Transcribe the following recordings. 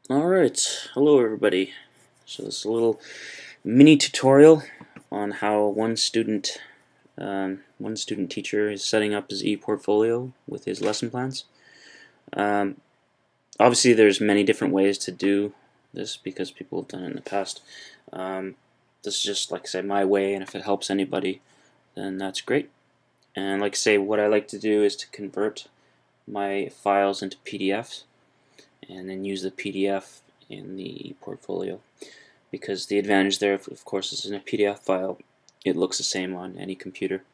Alright, hello everybody. So this is a little mini tutorial on how one student teacher is setting up his e-portfolio with his lesson plans. Um, Obviously there's many different ways to do this because people have done it in the past. This is just, like I said, my way, and if it helps anybody then that's great. And like I say, what I like to do is to convert my files into PDFs and then use the PDF in the portfolio, because the advantage there, of course, is in a PDF file it looks the same on any computer.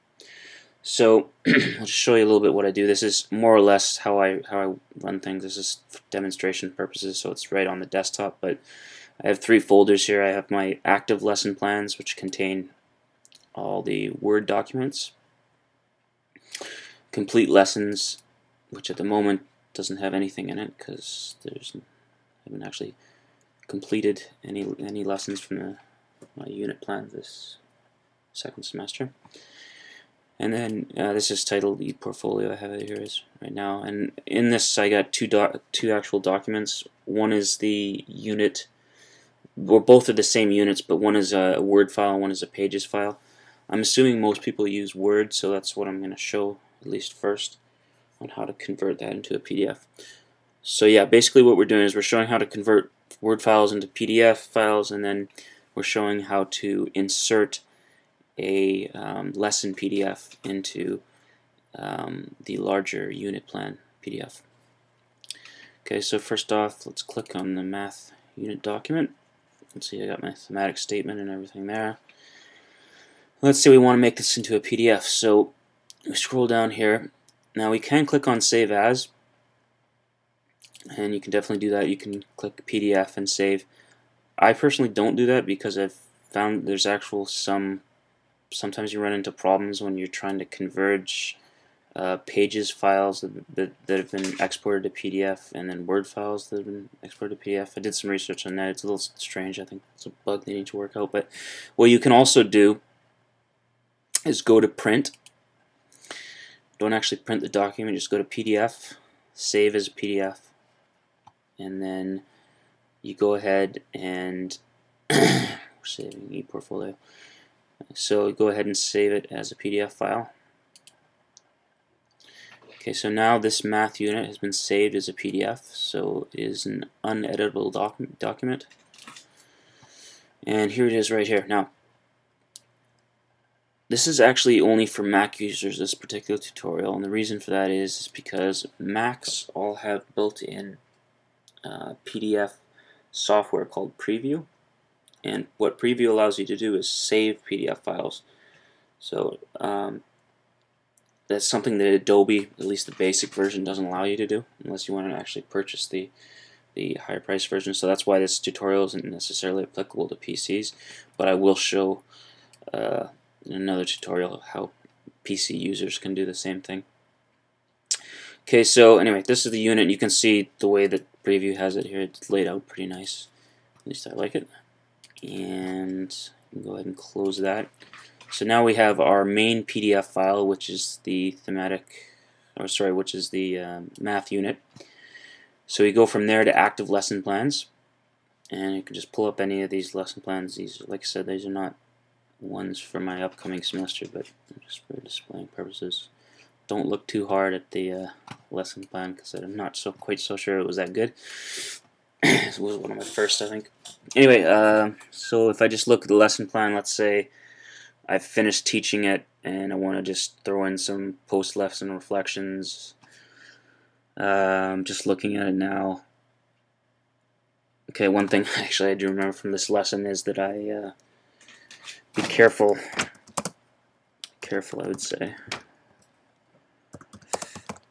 So I'll just show you a little bit what I do. This is more or less how I run things. This is for demonstration purposes, so it's right on the desktop, but I have three folders here. I have my active lesson plans, which contain all the Word documents, complete lessons, which at the moment doesn't have anything in it because I haven't actually completed any lessons from my unit plan this second semester. And then this is titled the portfolio. I have it here right now, and in this I got two actual documents. One is the unit, or both are the same units, but one is a Word file, one is a Pages file. I'm assuming most people use Word, so that's what I'm going to show at least first, on how to convert that into a PDF. So yeah, basically what we're doing is we're showing how to convert Word files into PDF files, and then we're showing how to insert a lesson PDF into the larger unit plan PDF. Okay, so first off, let's click on the math unit document. Let's see, I got my thematic statement and everything there. Let's say we want to make this into a PDF, so we scroll down here. Now we can click on Save As, and you can definitely do that. You can click PDF and save. I personally don't do that because I've found there's sometimes you run into problems when you're trying to converge Pages files that have been exported to PDF, and then Word files that have been exported to PDF. I did some research on that. It's a little strange. I think it's a bug they need to work out. But what you can also do is go to print. Don't actually print the document, just go to PDF, save as a PDF, and then you go ahead and we're saving ePortfolio. So go ahead and save it as a PDF file. Okay, so now this math unit has been saved as a PDF, so it is an uneditable document. And here it is right here. Now, this is actually only for Mac users, this particular tutorial, and the reason for that is because Macs all have built-in PDF software called Preview, and what Preview allows you to do is save PDF files. So that's something that Adobe, at least the basic version, doesn't allow you to do unless you want to actually purchase the higher price version. So that's why this tutorial isn't necessarily applicable to PCs, but I will show in another tutorial how PC users can do the same thing. Okay, so anyway, this is the unit. You can see the way that Preview has it here. It's laid out pretty nice. At least I like it. And go ahead and close that. So now we have our main PDF file, which is the which is the math unit. So we go from there to active lesson plans, and you can just pull up any of these lesson plans. These, like I said, these are not ones for my upcoming semester, but just for displaying purposes. Don't look too hard at the lesson plan because I'm not quite so sure it was that good. It was one of my first, I think. Anyway, so if I just look at the lesson plan, let's say I've finished teaching it and I want to just throw in some post-lesson reflections. Just looking at it now. Okay, one thing actually I do remember from this lesson is that I be careful, I would say.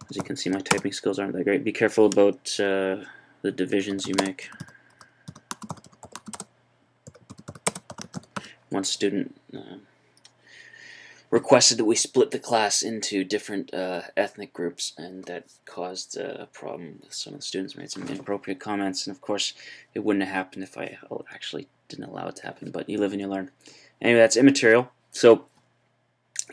As you can see, my typing skills aren't that great. Be careful about the divisions you make. One student requested that we split the class into different ethnic groups, and that caused a problem. Some of the students made some inappropriate comments, and of course it wouldn't have happened if I actually didn't allow it to happen, but you live and you learn. Anyway, that's immaterial. So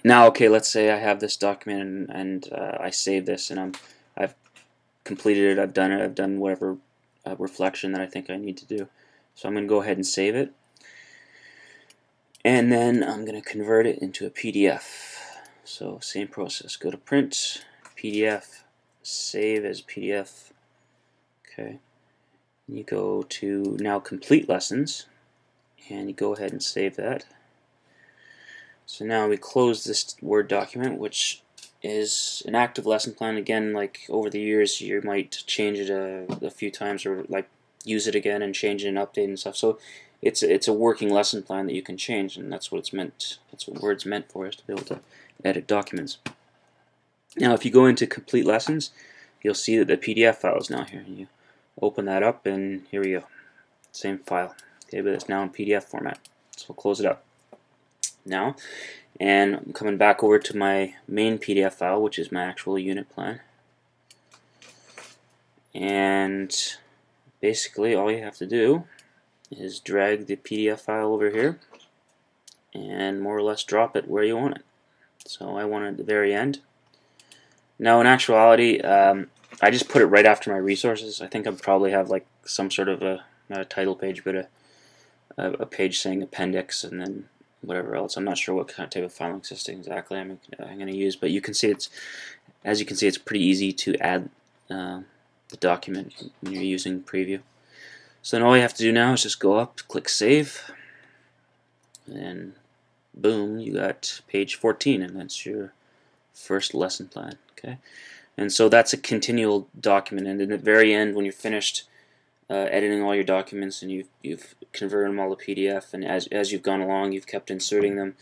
now, okay, let's say I have this document and I save this, and I've completed it, I've done whatever reflection that I think I need to do. So I'm going to go ahead and save it. And then I'm going to convert it into a PDF. So same process. Go to print, PDF, save as PDF. Okay. You go to now complete lessons, and you go ahead and save that. So now we close this Word document, which is an active lesson plan. Again, like over the years, you might change it a few times, or like use it again and change it and update and stuff. So it's a working lesson plan that you can change, and that's what it's meant. That's what Word's meant for, is to be able to edit documents. Now, if you go into complete lessons, you'll see that the PDF file is now here. You open that up, and here we go, same file. Okay, but it's now in PDF format. So we'll close it up now, and I'm coming back over to my main PDF file, which is my actual unit plan. And basically, all you have to do is drag the PDF file over here and more or less drop it where you want it. So I want it at the very end. Now, in actuality, I just put it right after my resources. I think I probably have like some sort of not a title page, but a page saying appendix, and then whatever else. I'm not sure what kind of type of filing system exactly I'm going to use, but you can see as you can see, it's pretty easy to add the document when you're using Preview. So then all you have to do now is just go up, click Save, and boom, you got page 14, and that's your first lesson plan. Okay, and so that's a continual document, and in the very end, when you're finished editing all your documents and you've converted them all to PDF, and as you've gone along, you've kept inserting them,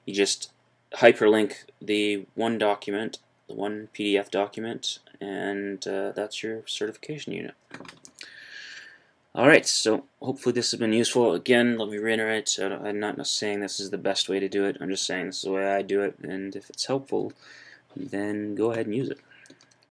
you just hyperlink the one document, the one PDF document, and that's your certification unit. Alright, so hopefully this has been useful. Again, let me reiterate, I'm not saying this is the best way to do it, I'm just saying this is the way I do it, and if it's helpful, then go ahead and use it.